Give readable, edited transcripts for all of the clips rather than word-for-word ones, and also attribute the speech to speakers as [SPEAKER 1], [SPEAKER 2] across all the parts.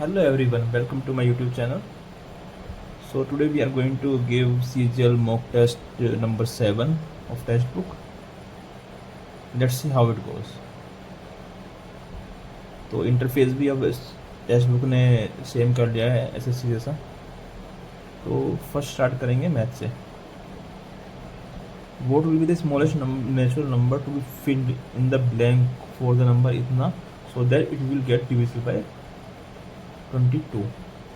[SPEAKER 1] Hello everyone, welcome to my YouTube channel. So today we are going to give CGL mock test number 7 of textbook. Let's see how it goes. तो interface भी अब इस text ने same कर लिया है SSC जैसा. तो फर्स्ट स्टार्ट करेंगे मैथ से. What will be the smallest natural number to be filled in the blank for the number इतना so that it will get divisible by 22.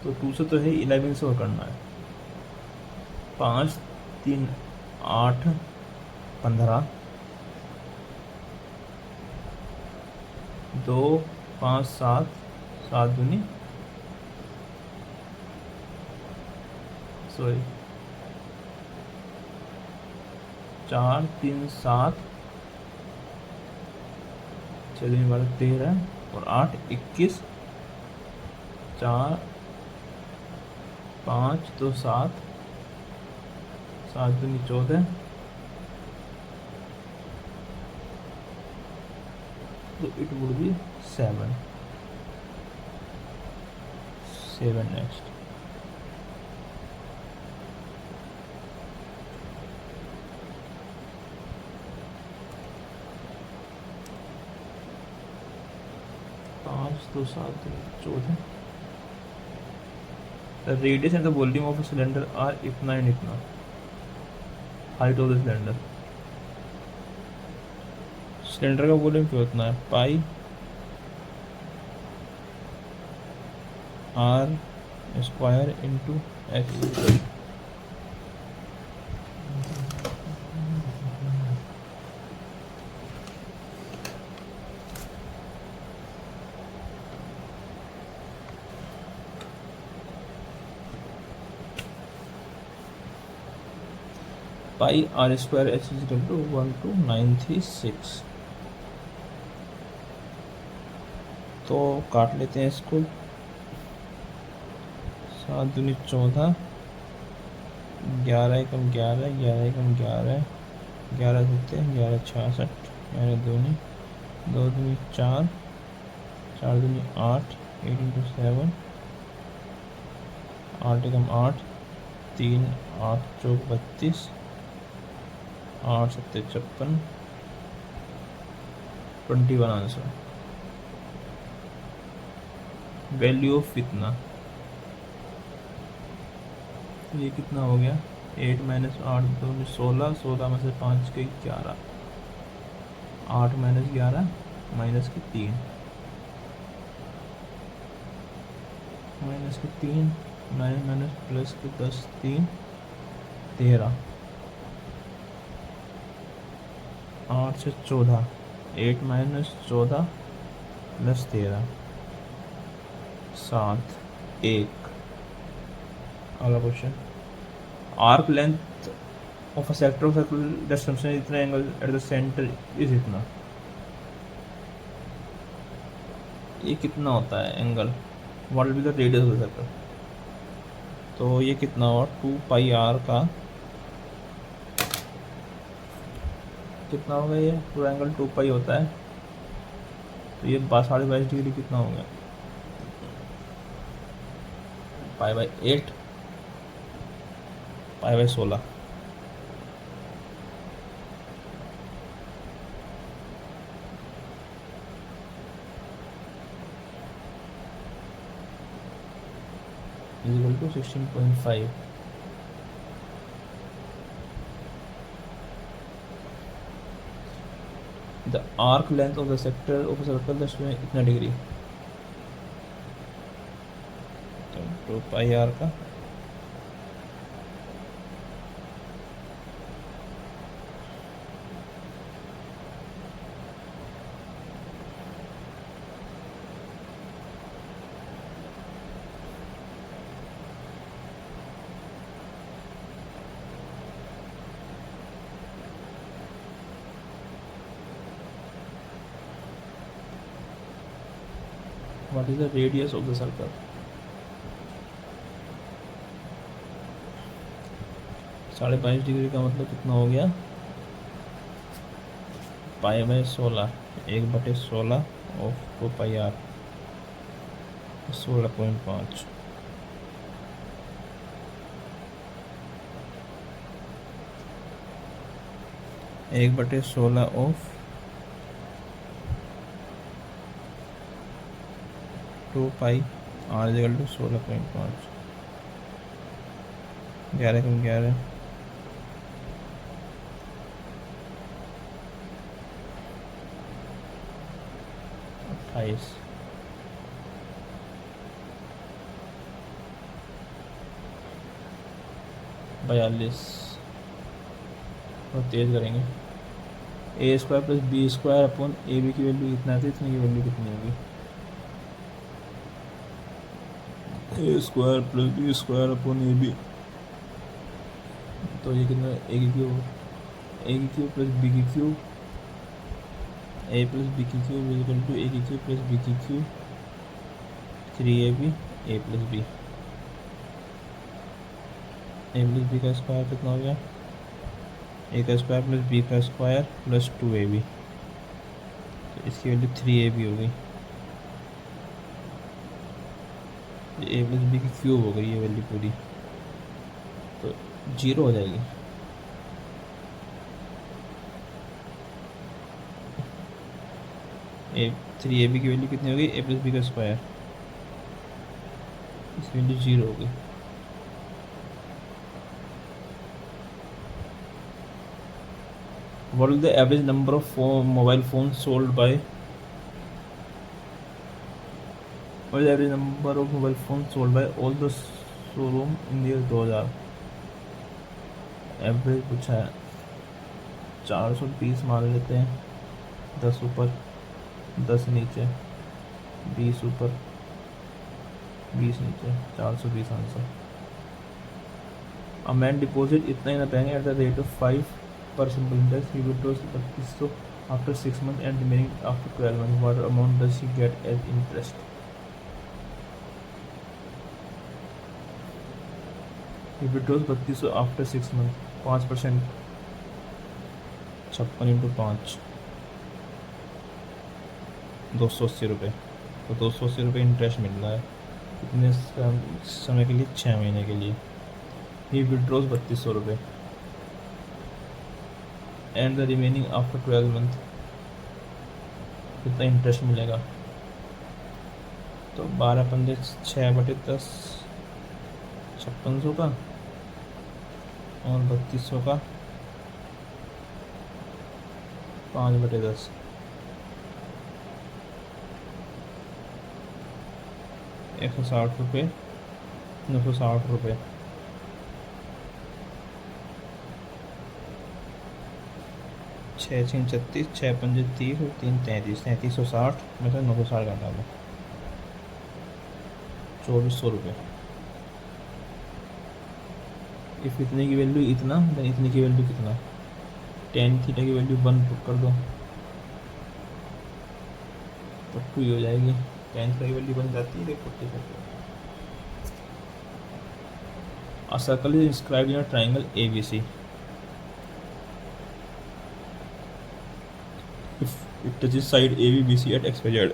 [SPEAKER 1] तो 2 से तो है, 11 से और करना है. 5 3 8 15 2 5 7 7 दूनी सॉरी 4 3 7 6 दूनी 12 13 और 8 21 4 5 2 7 7 दूनी 14. तो it would be 7 next. पाँच दो 7 14. The radius and the volume of a cylinder are इतना and इतना. Height of the cylinder. Cylinder का वॉल्यूम क्यों इतना है? Pi R square into X. Pi R square H is equal to 12936. तो काट लेते हैं इसको. 7 दूनी 14 11 एकम 11 11 एकम 11 11 सत्ते 11 66 11 दूनी 2 दूनी 4 4 दूनी 8 8 इंटू 7 8 एकम 8 3 8 चौक 32 8 सत्ते 56 21 आंसर. वैल्यू ऑफ इतना, ये कितना हो गया? 8 माइनस 8 2 16 16 में से 5 के 11 8 माइनस 11 माइनस के 3 माइनस के 3 माइनस प्लस के 10 3 13 8 से 14 8 माइनस 14 प्लस 13 7 1. अगला question. Arc length of a sector of circle distance इतना angle at the centre is इतना. ये कितना होता है angle? What will be the radius of the circle? तो ये कितना हुआ? 2 पाई आर का कितना होगा? ये पूरा एंगल 2 पाई होता है. तो ये 22.5 डिग्री कितना हो गया? Pi by 8 pi by 16. Is equal to 16.5. The arc length of the sector of circle दस में इतना डिग्री. 2 पाई आर का what is the radius of the circle? साढ़े 5 डिग्री का मतलब कितना हो गया? Pi by 16 1/16 of 2 pi R 16.5 1/16 of 2 pi r equal to 16.5 11 28 42 और तेज करेंगे A square plus B square upon A B की वैल्यू कितना थी, इतनी की वैल्यू कितनी होगी, A square plus B square upon A B, तो ये कितना, ए की क्यूब प्लस बी की क्यूब, ए प्लस बी की क्यूब इक्वल टू ए की क्यूब प्लस बी की क्यूब 3ab ए प्लस बी, ए प्लस बी का स्क्वायर कितना हो गया, ए का स्क्वायर प्लस बी का स्क्वायर प्लस 2ab, तो इसकी वैल्यू 3ab हो गई, ए प्लस बी की क्यूब हो गई ये वैल्यू पूरी, तो 0 हो जाएगी। ए 3ab की वैल्यू कितनी होगी, ए प्लस बी का स्क्वायर, इसकी वैल्यू 0 होगी। What is the average number of mobile phones sold by? What is the average number of mobile phones sold by all the showroom in the year 2000? Average पूछा है, 420 मान लेते हैं, 10 ऊपर 10 नीचे, 20 ऊपर 20 नीचे, 420 आंसर। अमेंड डिपॉजिट इतना ही ना पाएंगे at the rate of 5% interest, he withdraws 2500 after 6 months and remaining after 12 months. What amount does he get as interest? He withdraws 3200 after 6 months, 5%, 56 into 5, 280 रुपये, तो 280 रुपये इंटरेस्ट मिल रहा है कितने समय के लिए, 6 महीने के लिए। ही विड्रॉज 3200 रुपये and the remaining after 12 month, कितना इंटरेस्ट मिलेगा, तो 12×6/10 5600 का और 3200 का 5/10 160 रुपये, 960 रुपये, 6 6 36, 6 5 30 और 3 33, 3360 में से 960 काटा लो, 2400 रुपये। इफ इतने की वैल्यू इतना, देन इतने की वैल्यू कितना, tan थीटा की वैल्यू 1 पुट कर दो तो 2 हो जाएगी, tan थीटा की वैल्यू बन जाती है 40। A circle is inscribed in a triangle ABC. If it touches side AB BC at XYZ,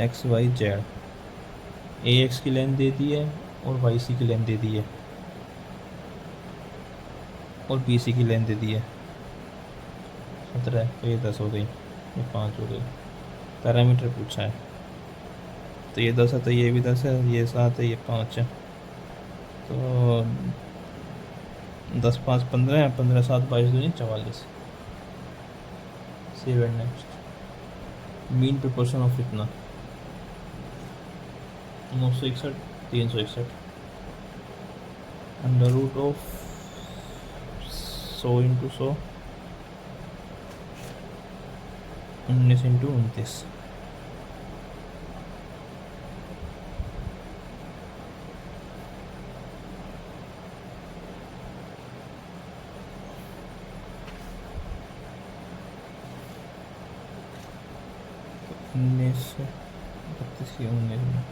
[SPEAKER 1] XYZ, AX की लेंथ दे दी है और YC की लेंथ दे दी है और BC की लेंथ दे दी है 17, तो ये 10 हो गई, ये 5 हो गई। पैरामीटर पूछा है, तो ये 10 है, तो ये भी 10 है, ये 7 है, ये 5 है, तो 10 5 15 है, 15 7 22 दूनी 44। Save and next. Mean proportion of इतना 961 361 under root of 100 into 100 19 into 29। उन्नीस 32 की 19 में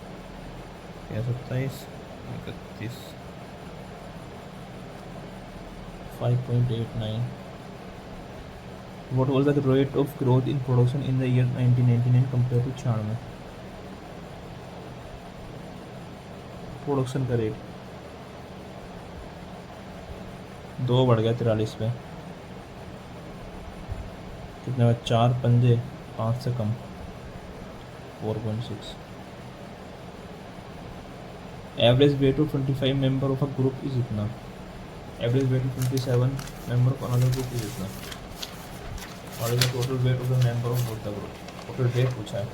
[SPEAKER 1] क्या 27 31 5.89। What was the rate of growth in production in the year 1999 compared to 96? Production का रेट 2 बढ़ गया 43 पे, कितने में 4 पंजे 5 से कम 4.6। Average weight of 25 member of a group is इतना, average weight of 27 member of another group is इतना, और is the total weight of the member of both the group, total weight पूछा है।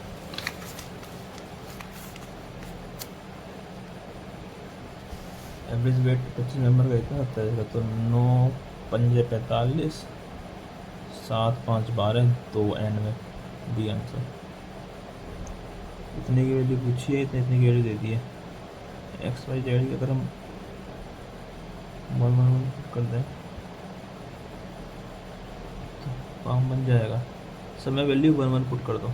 [SPEAKER 1] एवरेज वेट 25 मेंबर का इतना आता है, तो 9 पंजे 45, 7 5 12, 2 एंड में बी आंसर। इतने की वैल्यू पूछी है, इतने की वैल्यू दे दी है। एक्स वाई जेड की अगर हम 1 कर दें तो काम बन जाएगा। समय वैल्यू 1 पुट कर दो,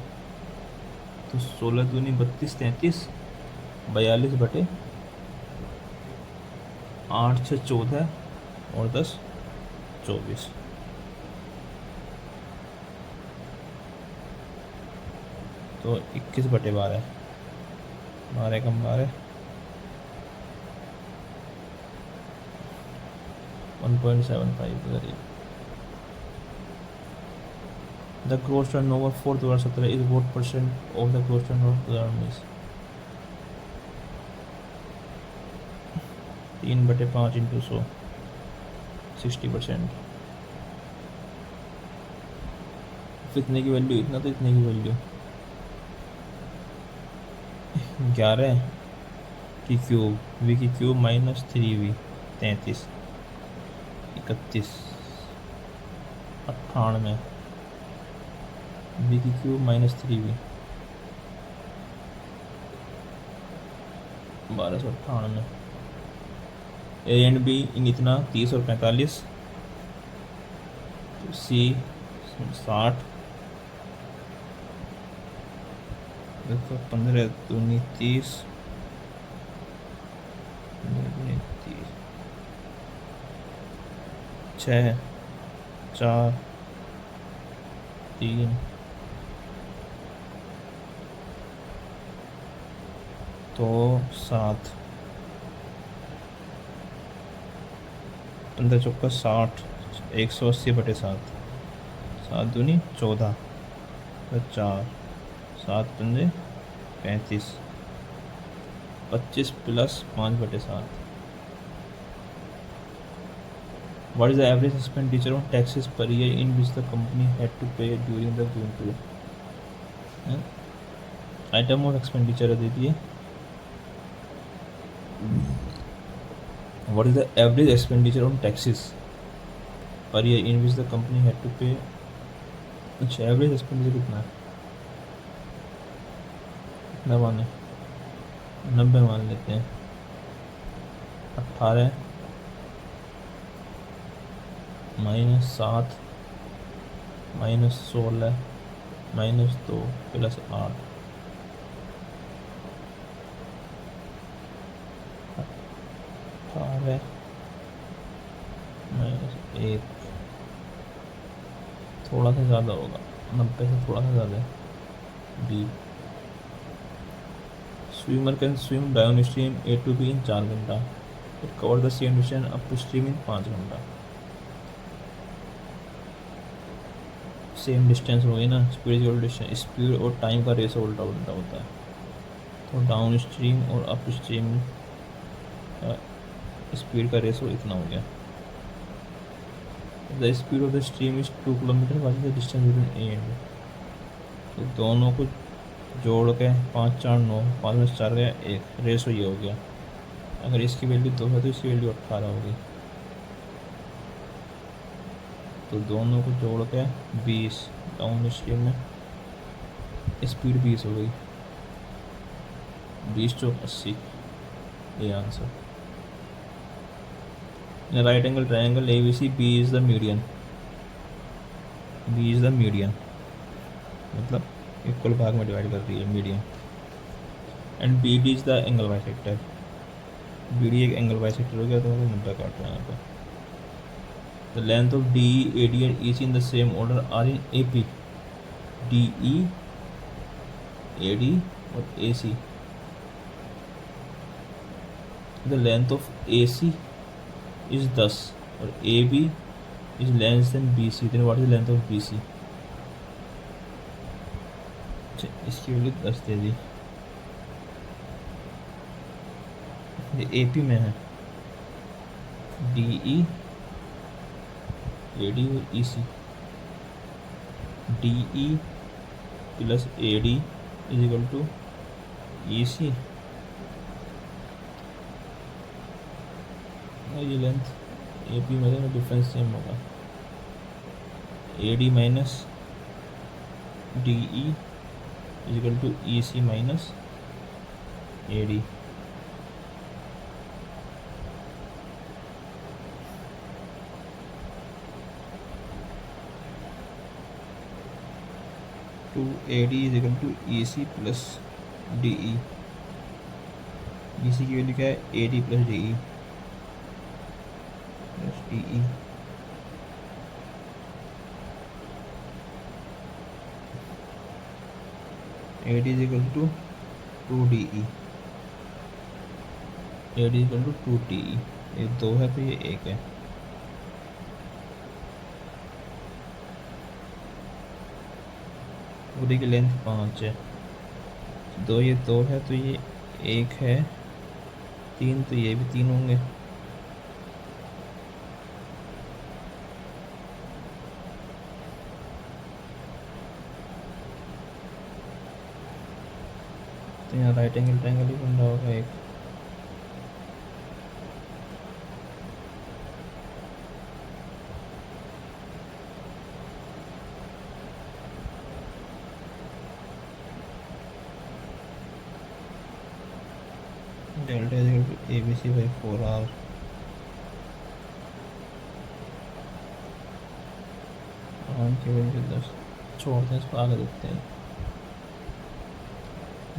[SPEAKER 1] तो 16 दूनी 32 33, 42 बटे 8 6 14 और 10 24। तो 21 बटे 12, 12 कम 12, 1.75 करीब। The gross turnover for 2017 is what percent of the gross turnover 2019? 3 बटे 5 इंटू 100, 60%। इतने की वैल्यू इतना, तो इतने की वैल्यू 11 की क्यूब, वी की क्यूब माइनस 3v 33, 31, 98, वी की cube minus 3v 1298, A and be in इतना 30 और 45, तो सी 60, 15 दूनी 30, 6 4 3 तो 7, 15 चौका 60, 180 बटे 7, 7 दूनी 14, 4, 7 पंजे 35, 25 प्लस 5 बटे 7। What is the average expenditure on taxes per year in which the company had to pay during the June period? Item of expenditure दे दिए। What is the average expenditure on taxes per year in which the company had to pay? अच्छा, average expenditure कितना है? कितना माने? 90 मान लेते हैं। 18 minus 7 minus 16 minus 2 plus 8, 18 minus 1, थोड़ा सा ज़्यादा होगा, 90 से थोड़ा सा ज़्यादा है। B, swimmer can swim down stream A to B इन 4 घंटा, it cover the same distance up stream in 5 घंटा। सेम डिस्टेंस हो गई ना, स्पीड इक्वल डिस्टेंस, स्पीड और टाइम का रेशो उल्टा उल्टा होता है, तो डाउन स्ट्रीम और अप स्ट्रीम स्पीड का रेशो इतना हो गया। The speed of the stream is 2 kilometre, what is the distance between A and B? तो दोनों को जोड़ के 5 4 9, 5 में 4 गया 1, रेशो ये हो गया। अगर इसकी वैल्यू 2 है तो इसकी वैल्यू 18 होगी, तो दोनों को जोड़ के 20, डाउन स्ट्रीम में स्पीड 20 हो गई, 20 चौक 80, ये answer. Right angle triangle ABC, B is the median, B is the median मतलब इक्वल भाग में डिवाइड कर रही है median, and BD is the angle bisector, BD एक एंगल बाइसेक्टर हो गया, तो मुझे 90 काट रहा है यहाँ पर। The length of DE, AD and EC in the same order are in AP, DE, AD और AC the length of AC is 10 और AB is less than BC, then what is length of BC। अच्छा, इसकी value 10 दे दी। ये AP में है, DE AD और EC। DE plus AD is equal to EC। ये length AP में difference same होगा, AD minus DE is equal to EC minus AD। Two AD is equal to EC plus DE। EC की value क्या है, AD plus DE plus DE। AD is equal to 2DE, AD is equal to 2DE। ये 2 है तो ये 1 है। पूरी की लेंथ 5 है, 2 ये 2 है तो ये 1 है, 3 तो ये भी 3 होंगे। तो यहाँ राइट एंगल ट्रायंगल ही बन रहा होगा एक। Delta is equal to ABC by 4R। की वैल्यू 10 छोड़ते हैं, इसको आगे देखते हैं।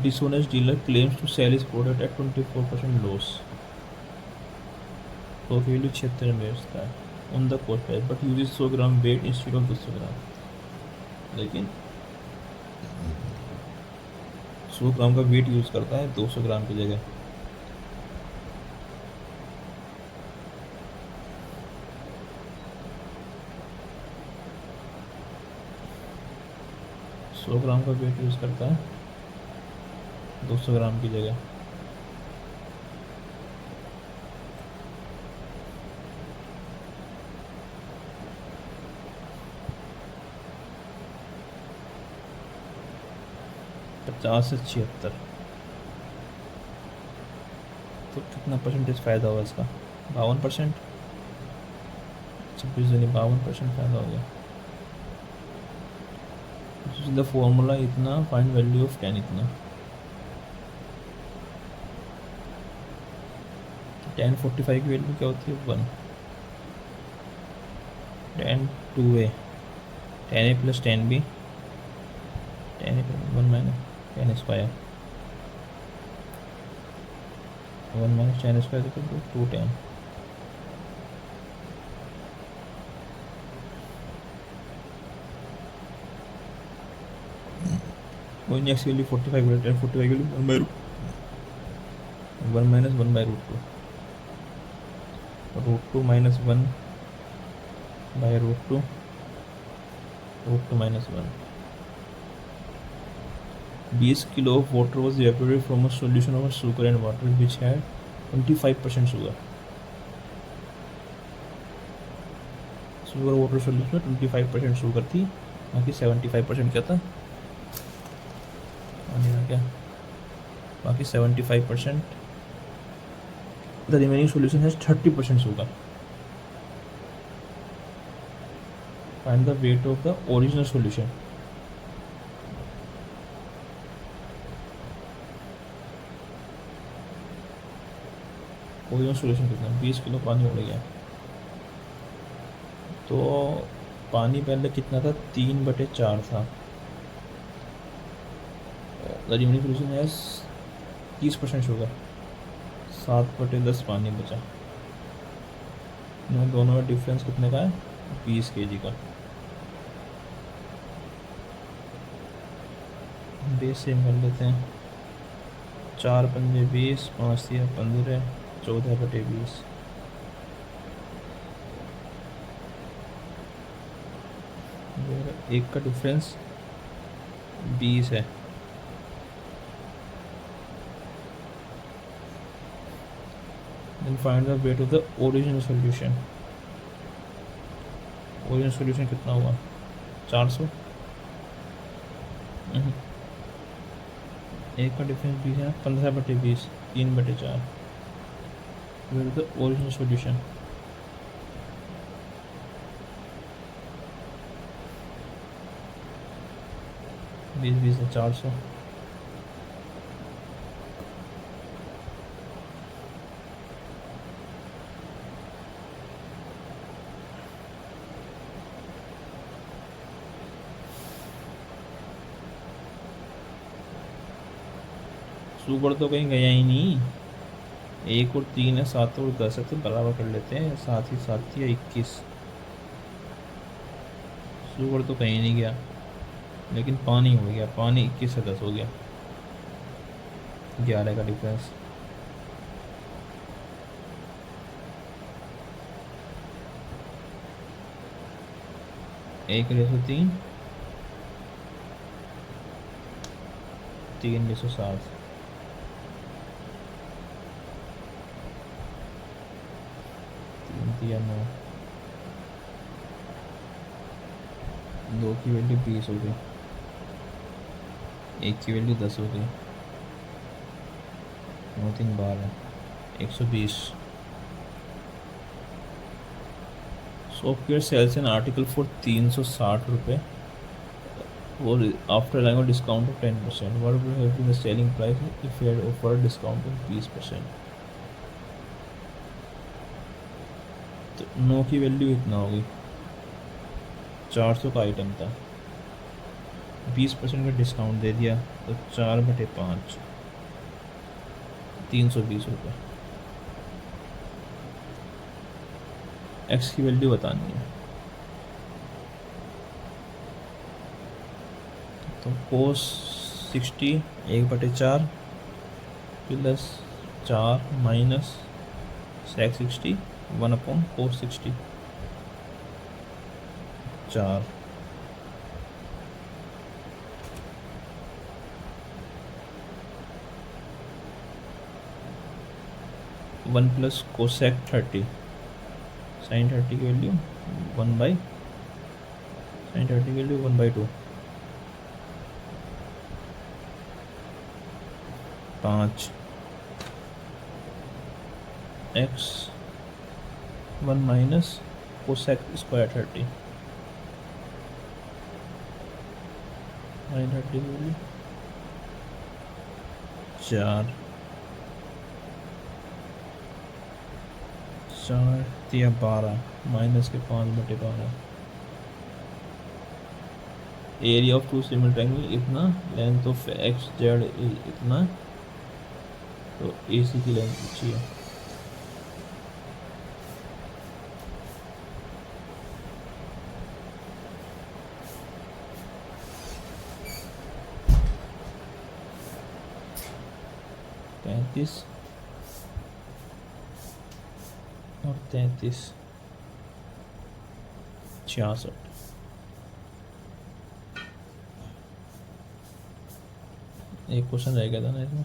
[SPEAKER 1] Dishonest dealer claims to sell his product at 24% loss। तो वैल्यू 76 में बेचता है on the cost price but use 100 gram weight instead of 200 ग्राम। लेकिन 100 ग्राम का वेट यूज़ करता है 200 ग्राम की जगह। सौ ग्राम का वेट यूज़ करता है 200 ग्राम की जगह। पचास से 76, तो कितना परसेंटेज फ़ायदा होगा इसका, 52%। 26 यानी 52% फ़ायदा हो गया। द फॉर्मूला इतना, फाइंड वैल्यू ऑफ 10 इतना। 10 45 की वैल्यू क्या होती है 1। 10 2A 10A plus 10B 10A 1 minus 10 square 1 minus 10 square equal to 210। कोई next value 45 10 45 value 1 by 1 minus 1 by √2 minus 1 by √2 minus 1। 20 kilo of water was evaporated from a solution of sugar and water which had 25% sugar। Sugar water solution में 25% sugar थी, बाकी 75% क्या था, क्या बाकी 75%। The remaining solution has 30% sugar. Find the wait of the original solution. Original solution कितना, 20 kilo पानी उड़ गया। तो पानी पहले कितना था, 3/4 था। द रिमेनिंग सोल्यूशन है 30% शुगर, 7/10 पानी बचा। इन दोनों में डिफरेंस कितने का है, 20 kg का। बेस सेम कर लेते हैं, 4 पंजे 20, 5 3 15, 14/20 एक का डिफरेंस 20 है। Then find the way to the original solution। Original solution कितना हुआ 400। एक का डिफरेंस 20 है 15/20 3/4 वेयर द ओरिजिनल सॉल्यूशन। बीस बीस है 400। सुपर तो कहीं गया ही नहीं। 1 और 3 है 7 और 10 है तो बराबर कर लेते हैं 7 ही 7 या 21। सुपर तो कहीं नहीं गया लेकिन पानी हो गया। पानी 21 से 10 हो गया 11 का डिफरेंस। एक 3 3/7 3 9 2 की वैल्यू 20 हो गई। एक की वैल्यू 10 हो गई। 9 3 12 120। Software sells an article for 360 रुपये और after allowing discount of 10%। What would have been the selling price if you had offered discount of 20%। तो 9 की वैल्यू इतना होगी 400 का आइटम था 20% का डिस्काउंट दे दिया तो 4/5 320 रुपये। एक्स की वैल्यू बतानी है तो कोस 60 1/4 प्लस 4 माइनस सेक 60 1/कोस 60 4 1 प्लस कोसेक 30 साइन 30 की वैल्यू 1/साइन 30 की value 1/2 5 x 1 minus cosec square 30 sine 30 की वैल्यू 4 4 12 माइनस के 5/12। Area of two similar triangle इतना, लेंथ ऑफ एक्स जेड इतना, तो ए सी की लेंथ पूछी है। पैंतीस और 33 66। एक क्वेश्चन रह गया था ना इसमें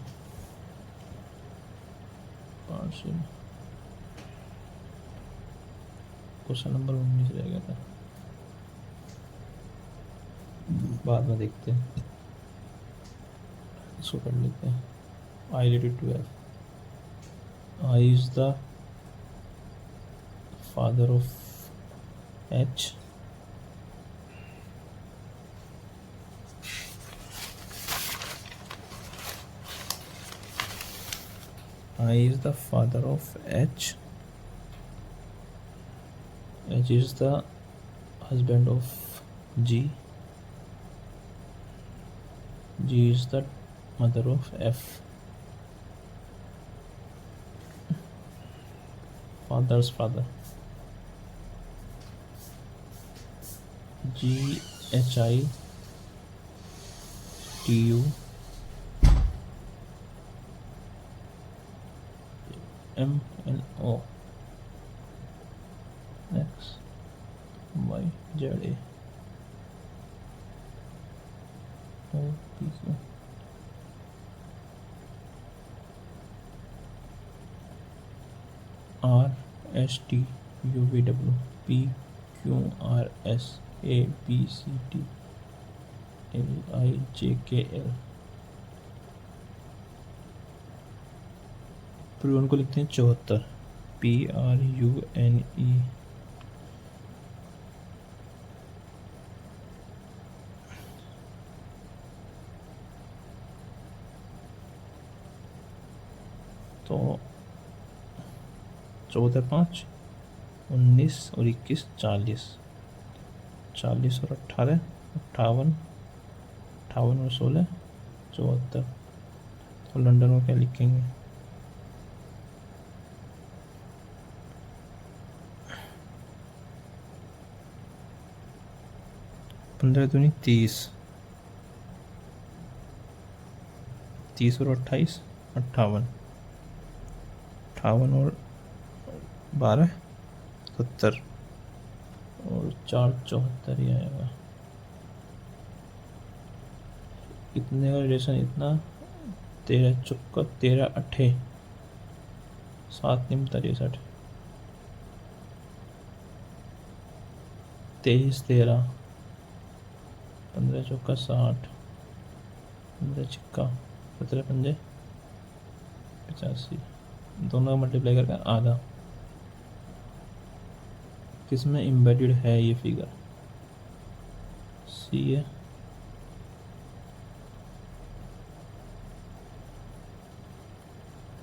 [SPEAKER 1] पार्शियल। क्वेश्चन नंबर 19 रह गया था बाद में देखते हैं इसको कर लेते हैं। I related to F. I is the father of H. I is the father of H. H is the husband of G. G is the mother of F. Father's father. GHITU MNO X Y Z A O P Q R S T U V W P Q R S A B C D L I J K L। Proven को लिखते हैं 74, PRUNE। तो 14 5 19 और 21 40, 40 और 18 58, 58 और 16 74। तो London में क्या लिखेंगे? 15 दूनी 30, 30 और 28 58, 58 और 12 70 और 4 74 ही आएगा। इतने का रिलेशन इतना 13 चौका 13 अट्ठे 7 निम 63, 23 13 15 चौका 60, 15 छिक्का 17 पंजे 85। दोनों का मल्टीप्लाई करके आधा। किसमें एम्बेडेड है ये फिगर? सी है।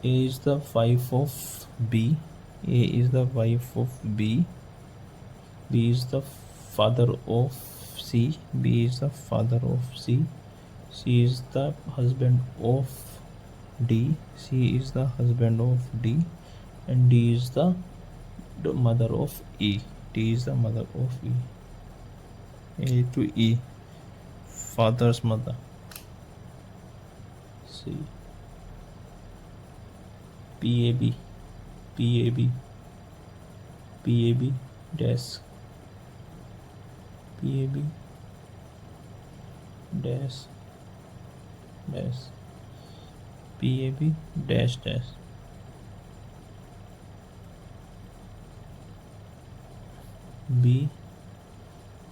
[SPEAKER 1] A is the wife of B. A is the wife of B. B is the father of C. B is the father of C. C is the husband of D. C is the husband of D. And D is the mother of E. D is the mother of E. A to E. Father's mother. C. PAB. PAB. PAB dash. PAB dash dash. PAB dash dash. B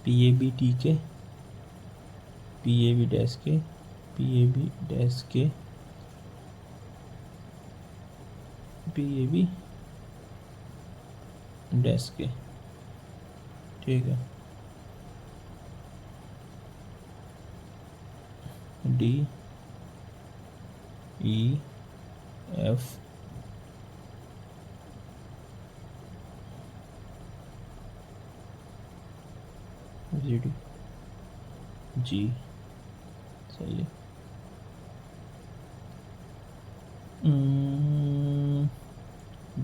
[SPEAKER 1] PAB T के PAB dash के PAB dash के PAB dash के। ठीक है। D E F G D G। सही है।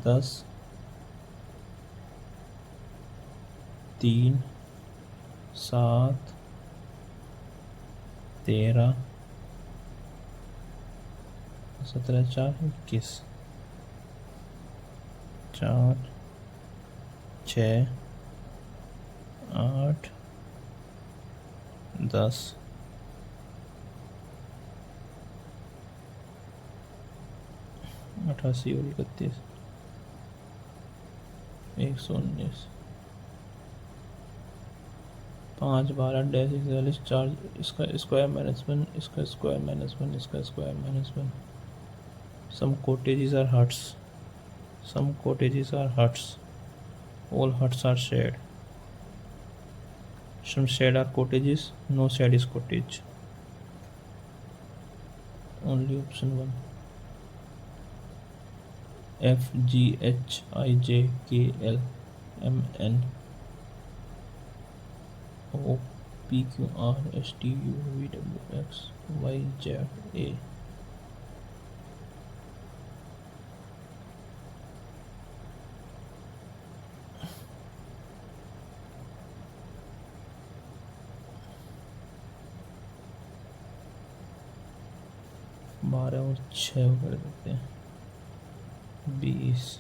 [SPEAKER 1] 10 3 7 13 17 4 21 4 6 8 10 88 और 31 119 5 12 dash 41 4 इसका स्क्वायर माइनस 1 इसका स्क्वायर माइनस 1 इसका square minus 1। Some cottages are huts. Some cottages are huts. All huts are shed. Some shed are cottages. No shed is cottage. Only option 1. F G H I J K L M N O P Q R S T U V W X Y Z A। बारह और 6 कर देते हैं। 20,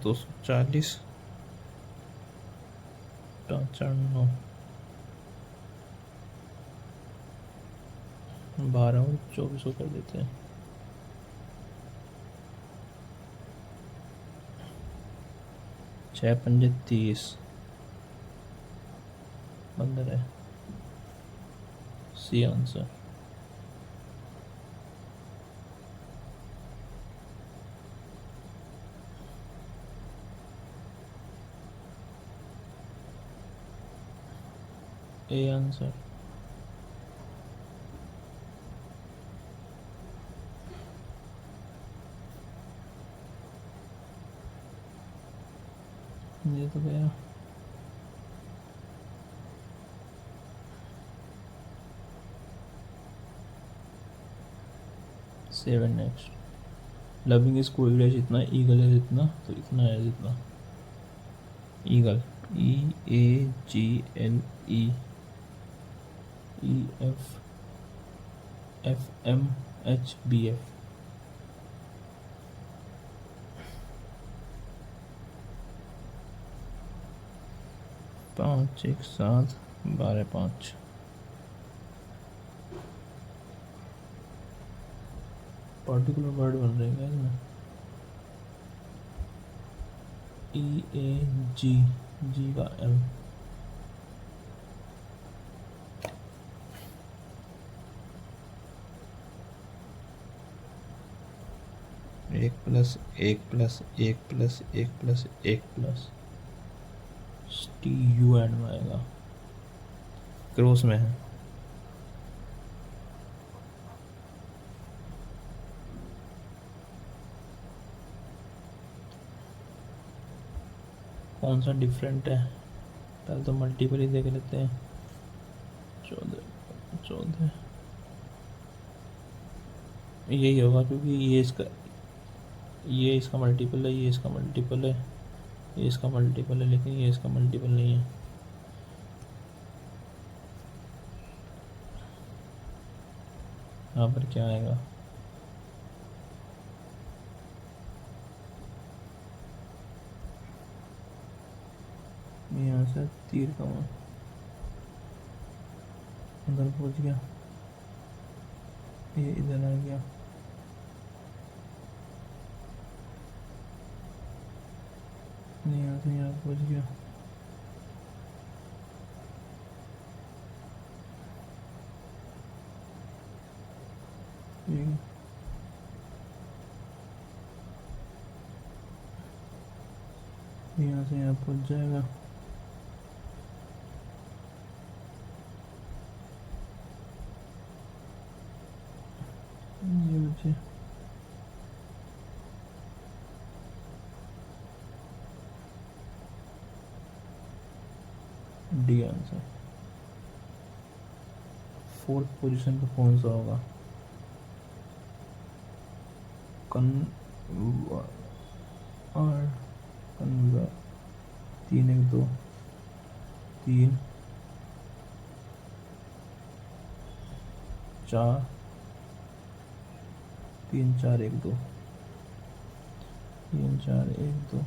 [SPEAKER 1] 240, 95, 12 और 24 कर देते हैं। 6 पंजे 30, 15, सी आंसर। A answer. ये तो गया। Seven next. लविंग इज कोई है जितना, ईगल है जितना, तो इतना है जितना। Eagle, EAGLE, EFFMHBF। 5 1 7 12 5। Particular word बन रहे हैं इसमें। EAG, जी का M। एक प्लस एक प्लस एक प्लस एक प्लस एक प्लस TU एंड में आएगा, क्रॉस में है। कौन सा डिफरेंट है, पहले तो मल्टीपल ही देख लेते हैं। 14 14 यही होगा, क्योंकि ये इसका मल्टीपल है, ये इसका मल्टीपल है, ये इसका मल्टीपल है, लेकिन ये इसका मल्टीपल नहीं है। यहाँ पर क्या आएगा, यहाँ से तीर का वहाँ अंदर पहुँच गया, ये इधर आ गया, यहाँ से यहाँ पहुँच गया। यहाँ से यहाँ पहुँच जाएगा। ये बच्चे डी आंसर। फोर्थ पोजीशन पे कौन सा होगा, कन्वर्ट 3 1 2 3 4 3 4 1 2 3 4 1 2।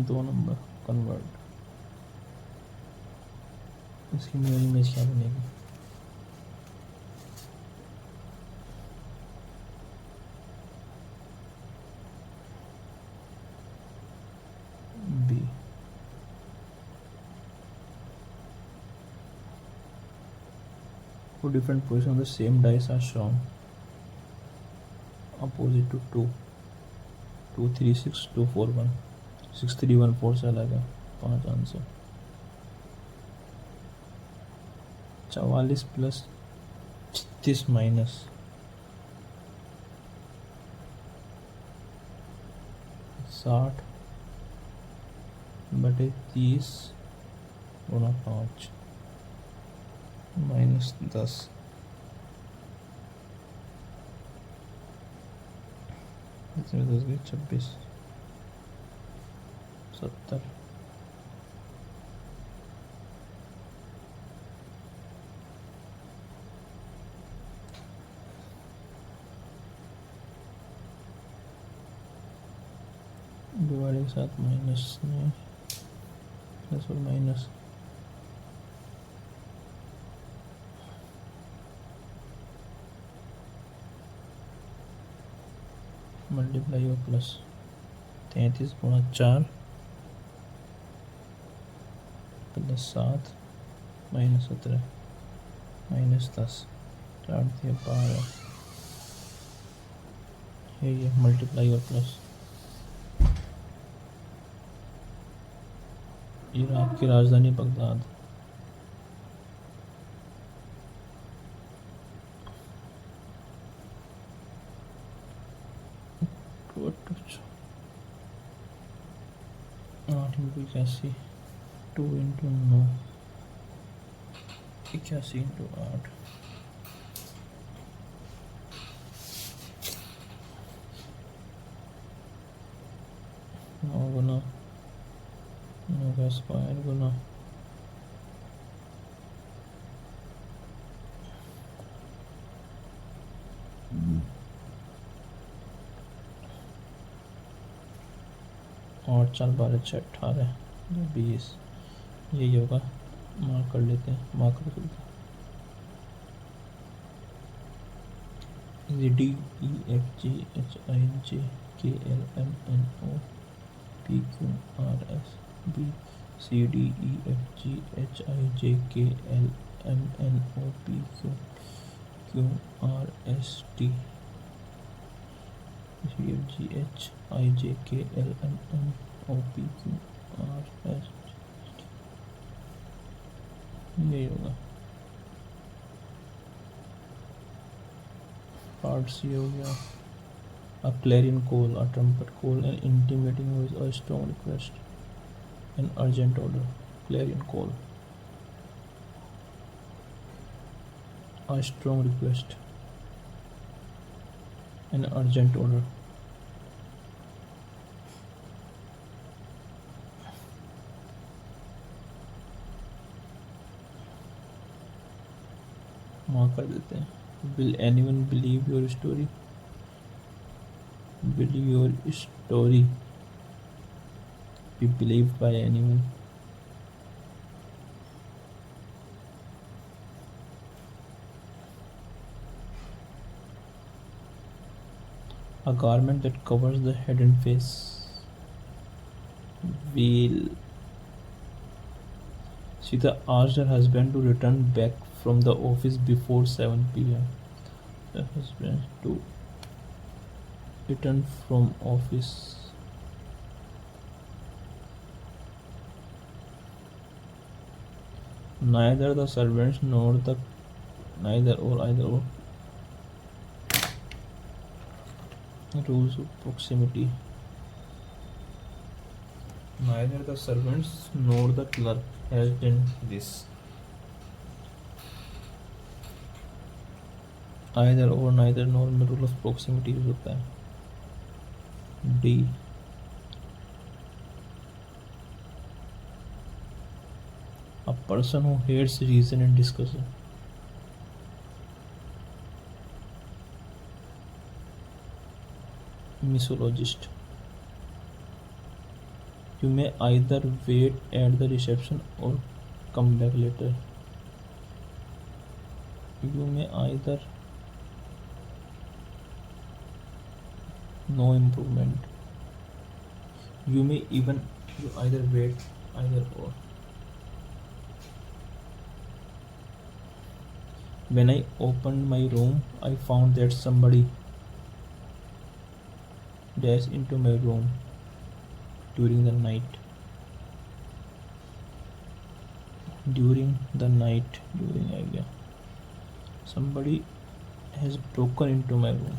[SPEAKER 1] दो नंबर कन्वर्ट। इसकी मेरी इमेज क्या बनेगी, B. Two different positions on the same dice are shown opposite to 2 2 3 6 2 4 1 6 3 1 4 से अलग है। 5 आंसर। 44 प्लस 36 माइनस 60 बटे 30 गुना 5 माइनस 10। इसमें 10 गए 26 70। डिवाइड के साथ माइनस नहीं, प्लस और माइनस, मल्टीप्लाई और प्लस, 33 × 4 प्लस 7 माइनस 17 माइनस 10, 4 × 12, ये मल्टीप्लाई और प्लस। इराक की राजधानी बगदाद। आठ इंटू 81, 2 × 9, 81 × 8, 9 गुना 9 का स्क्वायर गुना 8 4 12 6 18 20, यही होगा। मार्क कर लेते हैं, मार्क कर लेते हैं। D E F G H I J K L M N O P Q R S B C D E F G H I J K L M N O P Q R S T C F G H I J K L M N O P Q R S T, यही होगा। Part सी हो गया। A clarion call, a trumpet call, an intimating voice, a strong request, an urgent order. Clarion call, a strong request, an urgent order. Mark कर देते हैं। Will anyone believe your story? Will your story be believed by anyone? A garment that covers the head and face. Will Sita asked her husband to return back from the office before 7 p.m. The husband to return from office. Neither the servants nor the neither or either or rules of proximity. Neither the servants nor the clerk has done this. Either or neither nor में rule of proximity use होता है। D a person who hates reason and discussion. Misologist. You may either wait at the reception or come back later. You may either no improvement. You may even you either wait either or. When I opened my room, I found that somebody dashed into my room during the night. During the night, during idea. Somebody has broken into my room.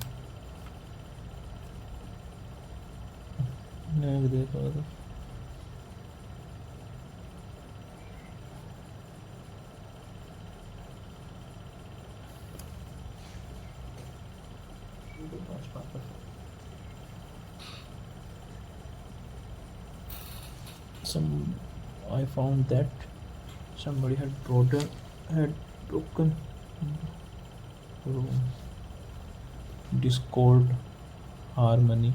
[SPEAKER 1] नहीं देखा था। I found that somebody had broken room. Discord, harmony,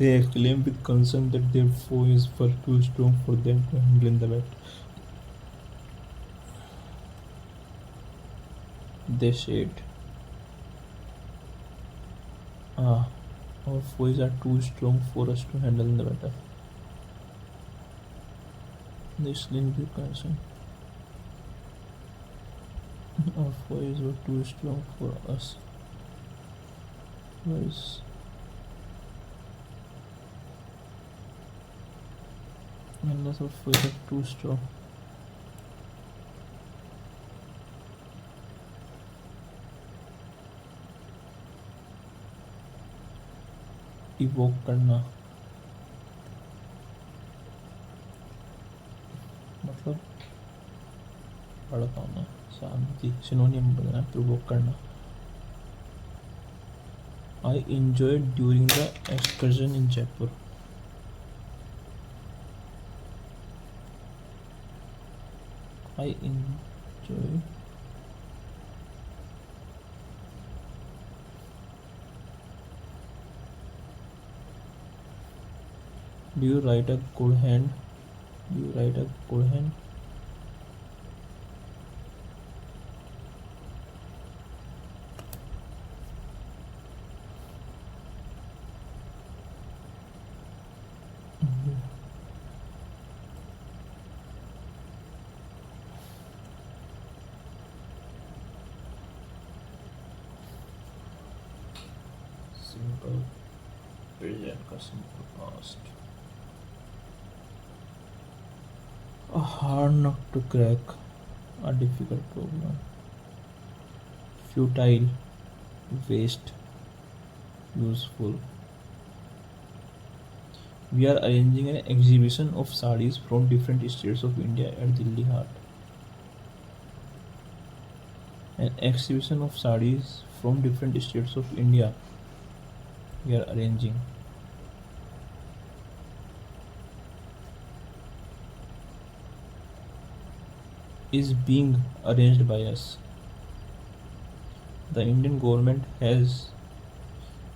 [SPEAKER 1] They exclaim with concern that their foe is far too strong for them to handle in the battle. They said, "Ah, our foes are too strong for us to handle in the battle." They exclaim with concern. Our foes were too strong for us. Foes. Unless our foes are too strong. Evoke करना मतलब भड़काना, शांति, सिनोनियम बनाना, provoke करना. I enjoyed during the excursion in Jaipur. I enjoyed Do you write a good hand? Do you write a good hand? Simple present का simple past. A hard nut to crack, a difficult problem. Futile, waste, useful. We are arranging an exhibition of sarees from different states of India at Delhi Haat. An exhibition of sarees from different states of India we are arranging. Is being arranged by us. The Indian government has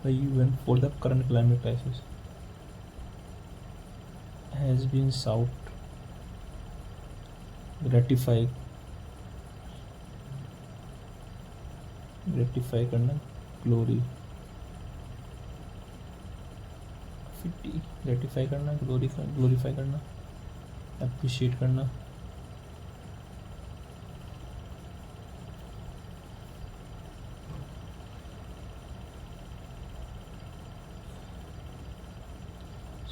[SPEAKER 1] the UN for the current climate crisis has been sought gratify करना, glory, gratify करना, glorify करना, appreciate करना.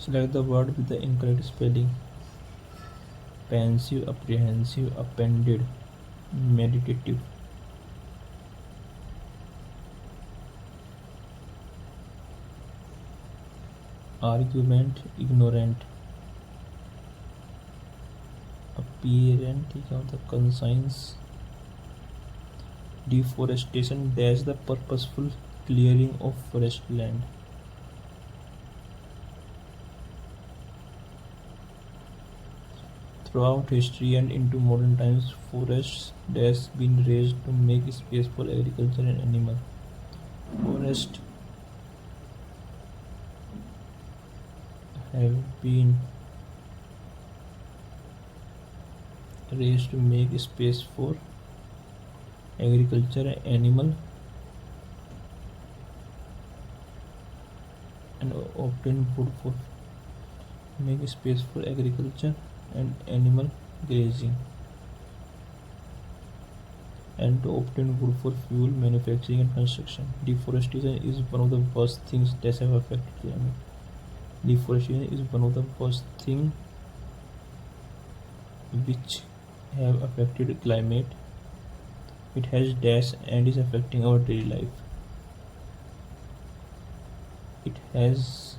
[SPEAKER 1] Select the word with the incorrect spelling. Pensive, apprehensive, appended, meditative. Argument, ignorant. Apparent, क्या होता है? Conscience. Deforestation dash the purposeful clearing of forest land. Throughout history and into modern times, forests has been raised to make space for agriculture and animal. Forests have been raised to make space for agriculture and animal and obtain food for make space for agriculture and animal grazing and to obtain wood for fuel, manufacturing and construction. Deforestation is one of the worst things that have affected climate. Deforestation is one of the worst things which have affected climate. It has dash and is affecting our daily life. It has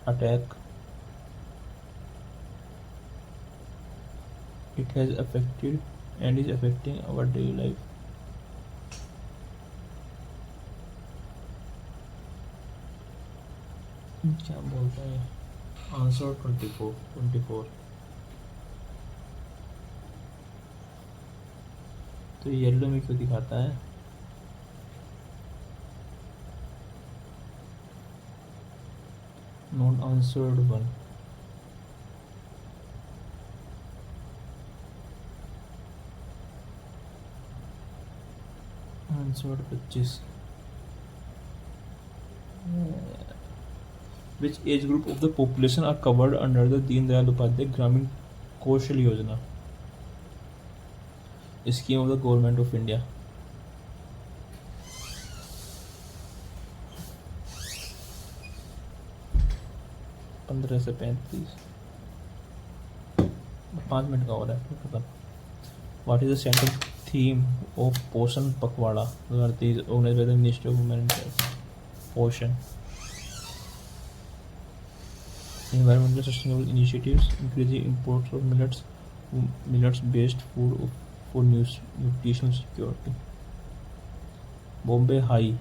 [SPEAKER 1] attack. It has affected and is affecting our daily life. क्या बोलता है? Answer 24. तो yellow में क्यों दिखाता है? Not answered one. Answered 25. Which age group of the population are covered under the Deen Dayal Upadhyay Gramin Kaushal Yojana? Scheme of the Government of India. 15 से 35. 5 minute का हो रहा है खत्म. What is the central theme of Poshan Pakhwada 2023 organized by the Ministry of Women and Child? Poshan. Environmental sustainable initiatives, increasing imports of millets-based food for nutritional security. Bombay High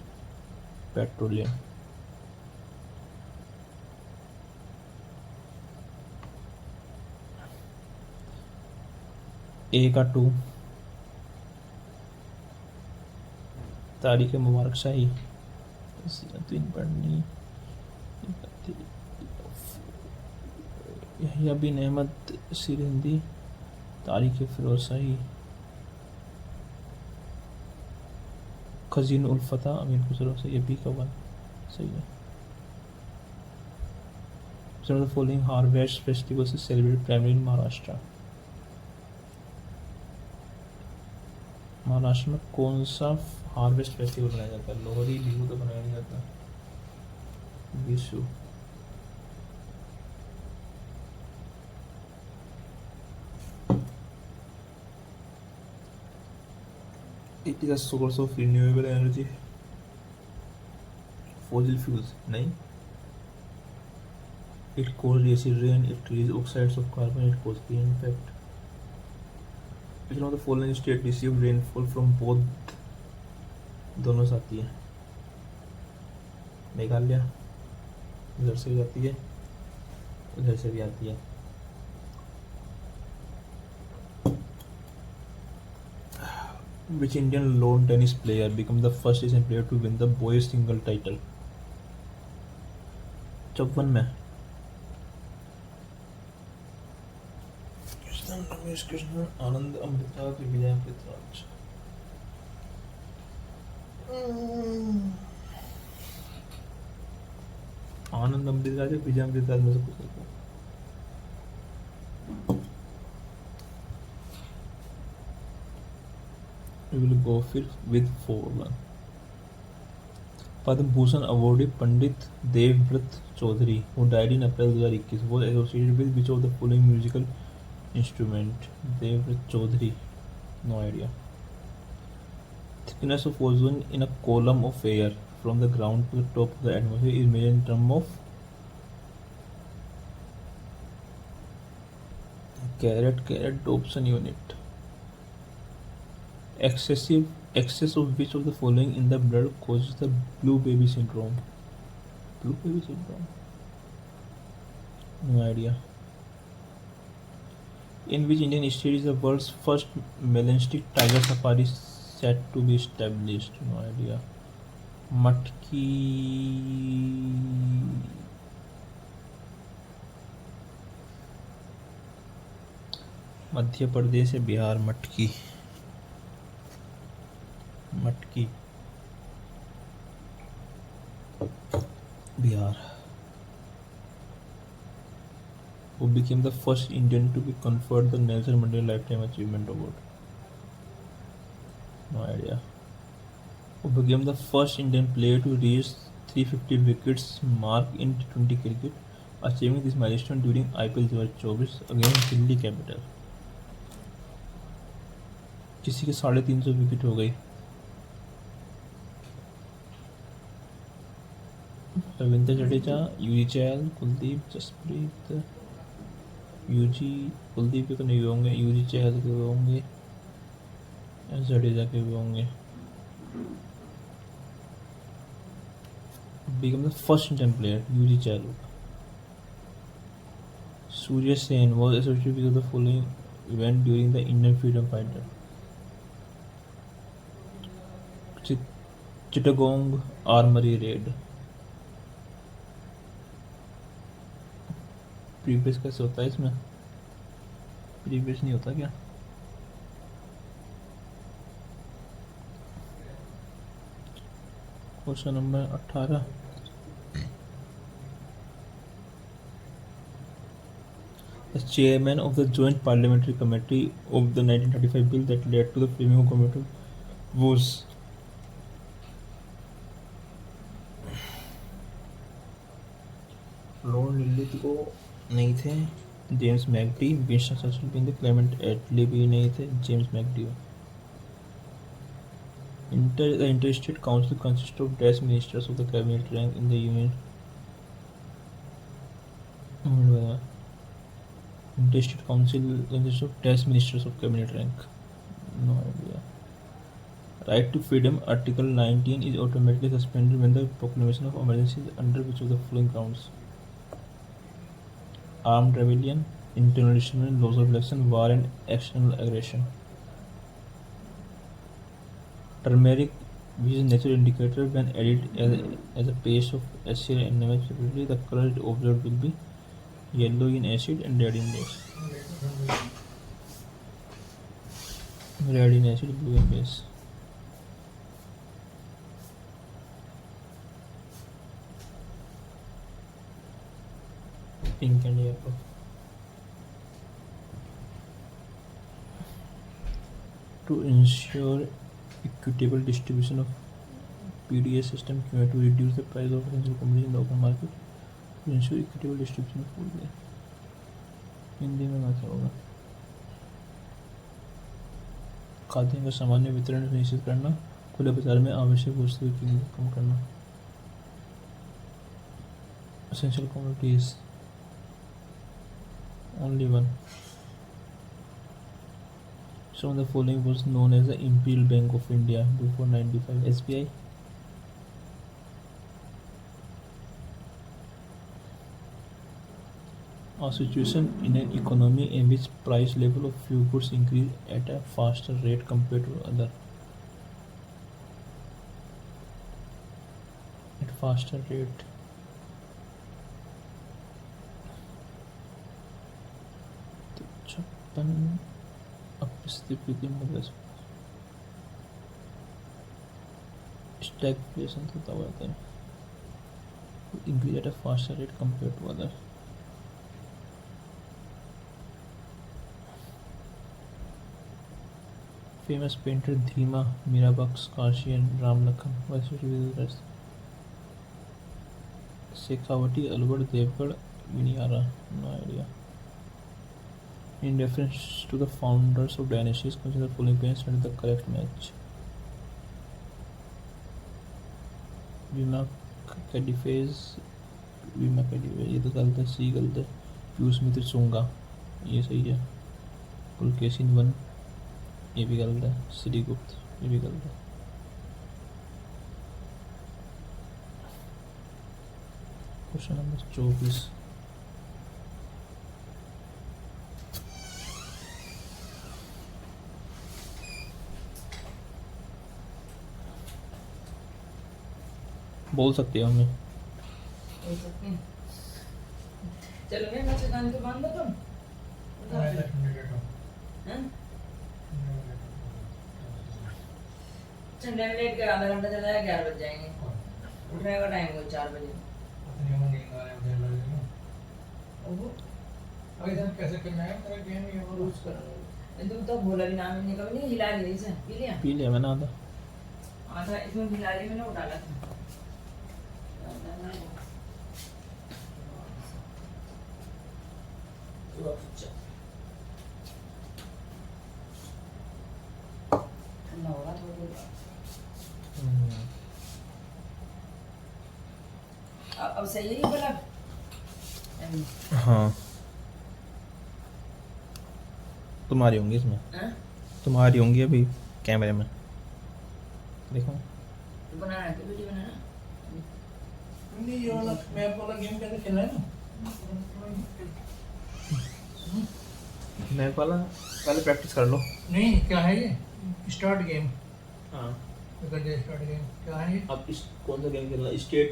[SPEAKER 1] Petroleum. A का 2. तारीख मुबारक शाही. पढ़नी. यहिया बिन अहमद सिरहिंदी. तारीख फिरोज शाही. खजीन उल फतह अमीन खुसरो से. ये B का 1 सही है. Some of the following harvest festivals is celebrated primarily in Maharashtra. Maharashtra में कौन सा हार्वेस्ट फेस्टिवल मनाया जाता है? लोहड़ी, बिहू तो मनाया नहीं जाता. Vishu. It is a source of renewable energy. Fossil fuels नहीं. It causes acid rain. It releases oxides of carbon. It causes green impact. Which one of the following state receive rainfall from both? दोनों से आती है. मेघालय इधर से भी आती है, उधर से भी आती है. Which Indian lawn tennis player became the first Asian player to win the boys single title? 54 में. रमेश कृष्ण, आनंद अमृतराज, विजय अमृतराज. आनंद अमृतराज, विजय अमृतराज में से कुछ एक. We will go with 4-1. Padma Bhushan awardee Pandit Devvrat Chaudhary, who died in April 2021, was associated with which of the following musical instrument? Devvrat Chaudhary, no idea. Thickness of ozone in a column of air from the ground to the top of the atmosphere is measured in terms of carat Dobson unit. Excess of which of the following in the blood causes the blue baby syndrome? Blue baby syndrome? No idea. In which Indian state is the world's first melanchthonic tiger safari set to be established? No idea. मटकी. मध्य प्रदेश है, बिहार. मटकी Bihar. Who became the first Indian to be conferred the Nelson Mandela Lifetime Achievement Award? No idea. Who became the first Indian player to reach 350 wickets mark in T20 cricket, achieving this milestone during IPL 2024 against Delhi Capital? किसी के 350 wicket हो गई. Ravindra Jadeja, UG चहल, Kuldeep, Jasprit. UG Kuldeep के तो नहीं होंगे, UG चहल के होंगे, जडेजा के भी होंगे. Became the first Indian player, Yuzi Chahal. Surya Sen was associated with the following event during the Indian freedom fighter? Chittagong Armory raid. Previous कैसे होता है इसमें? प्रीवियस नहीं होता क्या? Question number 18, the chairman of the Joint Parliamentary Committee of the 1935 bill that led to the framing of government was Lord Linlithgow नहीं थे, James McD, Winston Churchill भी नहीं थे, क्लेमेंट एटली भी नहीं थे, James McD. The Interstate Council consists of dash ministers of the cabinet rank in the Union. Interstate Council consists of dash ministers of cabinet rank. No idea. Right to freedom, Article 19 is automatically suspended when the proclamation of emergency is under which of the following grounds? Armed rebellion, internal disturbance, loss of election, war and external aggression. Turmeric, which is a natural indicator when added as a paste of acid and nmh separately, the color observed will be yellow in acid and red in base. Red in acid, blue in base. Pink and yellow. To ensure equitable distribution of PDS system to reduce the price of essential commodities in the open market, to ensure equitable distribution of food. Hindi में क्या होगा? खाद्यान्न का सामान्य वितरण सुनिश्चित करना, खुले बाजार में आवश्यक वस्तुओं की कीमत कम करना। Essential commodities, only one. So the following was known as the Imperial Bank of India before 95. SBI. A situation in an economy in which price level of few goods increase at a faster rate compared to other. At faster rate. Stagflation होता हुआ है, increase at a faster rate compared to other. Famous painter Dhima, Mirabuks, Kashi and Ramlakhan were associated with the rest. Shekhawati, Alwar, Devgad, Viniyara, no idea. In reference to the founders of dynasties, consider the following paints and the correct match. Vima Kadiphes, ये तो गलत है, सी गलत है। पीयूष मित्र चुंगा, ये सही है। Pulakeshin one, ये भी गलत है। श्रीगुप्त, ये भी गलत है। क्वेश्चन नंबर 24, बोल सकते हो हमें?
[SPEAKER 2] चलो मैं दुकान को बंद तुम ठंडे में लेट कर आधा घंटा चला है, 11 बज जाएंगे। उठने का टाइम को 4 बजे।
[SPEAKER 3] अभी तक कैसे करना है तेरा गेम? ये वो
[SPEAKER 2] रोज कर तुम तो बोला भी नाम नहीं, कभी नहीं हिला ली इसे। पी लिया
[SPEAKER 1] मैंने
[SPEAKER 2] आधा इसमें हिला ली, मैंने उठाला था। ठंडा होगा थोड़ा। अब सही है ये वाला?
[SPEAKER 1] हाँ, तुम्हारी होंगी इसमें। तुम्हारी होंगी अभी कैमरे में, देखो।
[SPEAKER 2] बनाना है वीडियो बनाना
[SPEAKER 3] नहीं, ये वाला मैप वाला गेम कैसे खेलना है ना?
[SPEAKER 1] मैप वाला पहले प्रैक्टिस कर लो।
[SPEAKER 3] नहीं, क्या है ये? Start game.
[SPEAKER 1] हाँ,
[SPEAKER 3] स्टार्ट गेम क्या है ये?
[SPEAKER 1] अब इस कौन सा गेम खेलना? स्टेट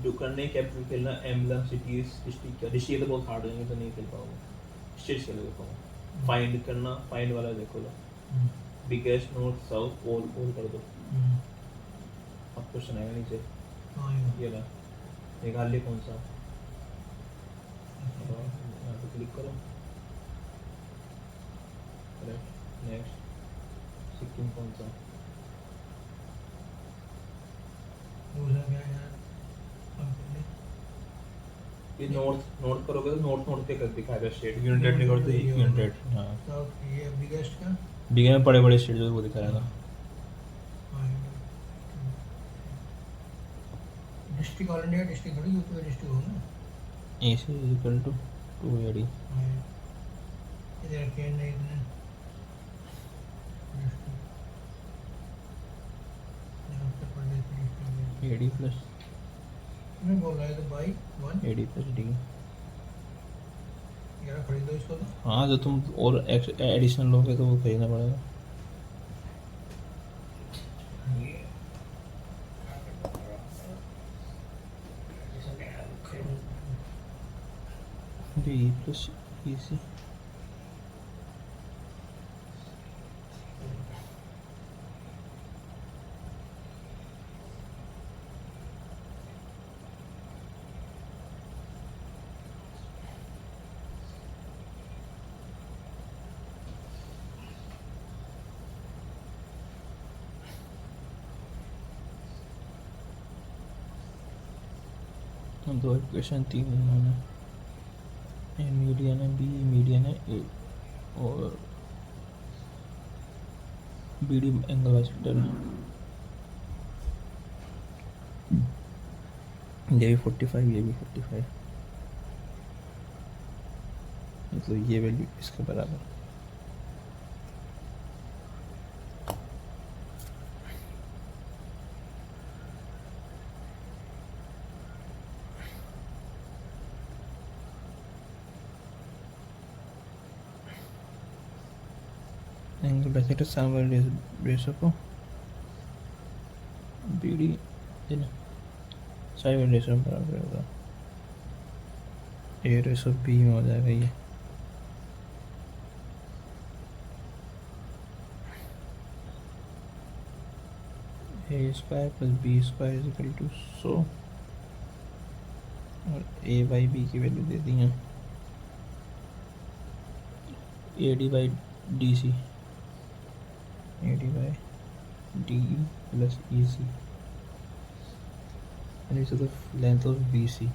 [SPEAKER 1] जो करने कैपिटल खेलना एम्बलम सिटीज डिस्ट्रिक्ट का डिस्ट्रिक्ट तो बहुत हार्ड होंगे तो नहीं खेल पाओगे स्टेट्स खेलोगे तो फाइंड करना फाइंड वाला देखो लो बिगेस्ट नॉर्थ साउथ ऑल कर दो अब क्वेश्चन आएगा नीचे ये ला मेघालय कौन सा यहाँ पे क्लिक करो नेक्स्ट सिक्किम कौन सा ये नॉर्थ नॉर्थ करोगे तो नॉर्थ पे कर दिखाएगा स्टेट यूनाइटेड नहीं करते यूनाइटेड हाँ
[SPEAKER 3] ये बिगेस्ट का
[SPEAKER 1] बिगे में बड़े बड़े स्टेट जो वो दिखाएगा
[SPEAKER 3] डिस्ट्रिक्ट ऑल इंडिया डिस्ट्रिक्ट थोड़ी यूपी डिस्ट्रिक्ट होगा
[SPEAKER 1] AC is equal to 2AD
[SPEAKER 3] इधर चेंज नहीं इतना
[SPEAKER 1] AD plus
[SPEAKER 3] मैं बोल रहा है तो बाई 1
[SPEAKER 1] AD plus D
[SPEAKER 3] यार खरीदो इसको तो
[SPEAKER 1] हाँ जो तुम और एडिशनल लोगे तो वो खरीदना पड़ेगा D plus EC दो इक्वेशन तीन उन्होंने ए मीडियन है बी मीडियन है ए और बी डी एंगल बाइसेक्टर है ये भी 45 ये भी 45 मतलब ये वैल्यू इसके बराबर एंगल बाइसेक्टर सामने रेशो को बी डी साइड रेशो बराबर होगा ए रेशो बी में हो जाएगा ये A square plus B square is equal to 100 और ए बाई बी की वैल्यू दे दी है A D by D C AD by DE plus EC and it's the length of BC.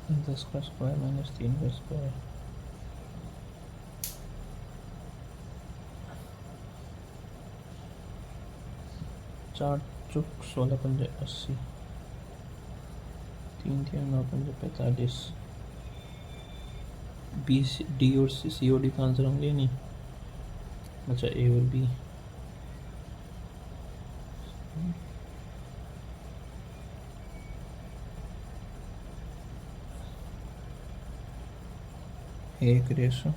[SPEAKER 1] And the square minus 3 square. चार चुक 16 पंजे 80 3 3 9 पंजे 45 B D और सी ओ डी का आंसर होंगे नहीं अच्छा ए और बी एक रेशो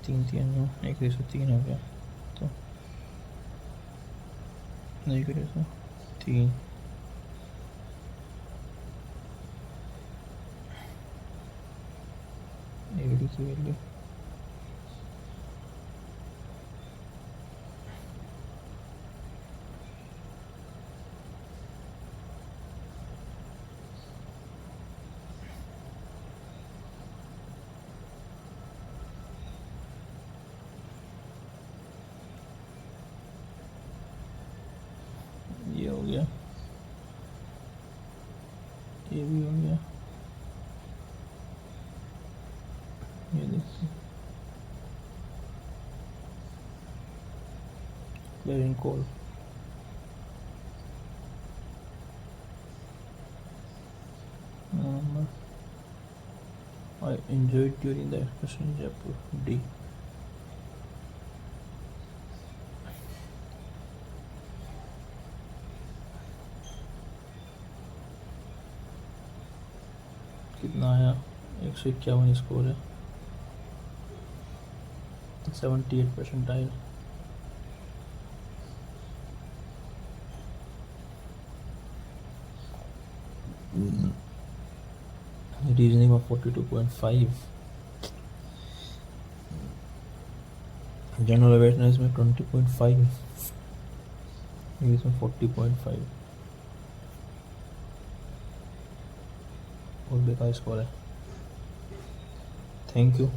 [SPEAKER 1] तीन तीन नौ एक रेशो 3 हो गया तो एक रेशो 3 एडी की वैल्यू ये हो गया ये भी हो गया ये देखिए clearing call I enjoyed during the excursion in Jaipur. D. कितना आया, 151 स्कोर है, 78 परसेंटाइल। रीजनिंग में 42.5, जनरल अवेयरनेस में 20.5, इंग्लिश में 40.5। बहुत बेकार स्कोर है। Thank you.